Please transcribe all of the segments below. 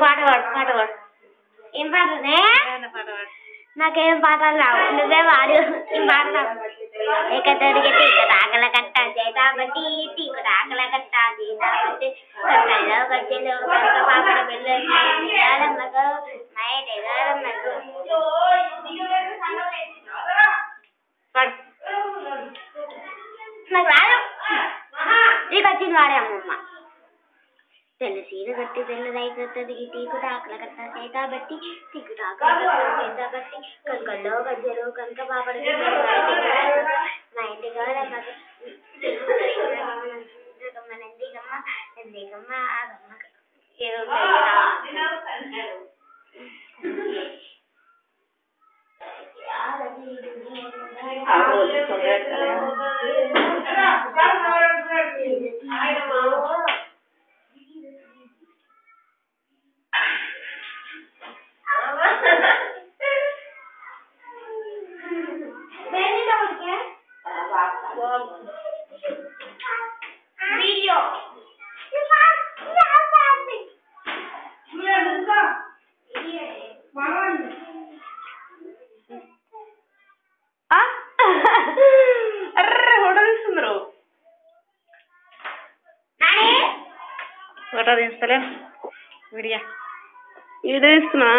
పాట పాడు ఏం పాటనే నాకేం పాటలు రావు నువ్వే వాడు ఏం పాడతావు ఏకతడికి టీకట ఆకల కట్ట చేతాబట్టి టీకట ఆకల కట్ట చేతాబట్టి కట్టలో గజ్జలు కట్ట పాపడ పిల్లమ్మకు నైట్ ఎగారమ్మకు నాకు రాదు నీకు వచ్చింది వాడే అమ్మమ్మ తెల్ల సీర కట్టి తెల్లదై కట్టది టీకుట ఆకల కట్ట చేతాబట్టి టీకుట ఆకల కట్ట చేతాబట్టి కనకల్లో గజ్జలు కనక పాపడి మా ఇంటిగా ఎందుకమ్మ ఆగమ్మ ఏదో వీడియో ఫోటో తీస్తలే వీడియో వీడియో తీస్తున్నా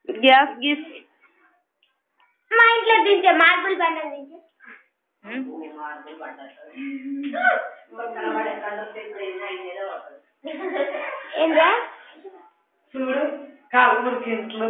గ్యాస్ గీస్ మా ఇంట్లో దించే మార్బుల్ బండలు దించే ఏంద్రా చూడు కాలు మురికి ఇంట్లో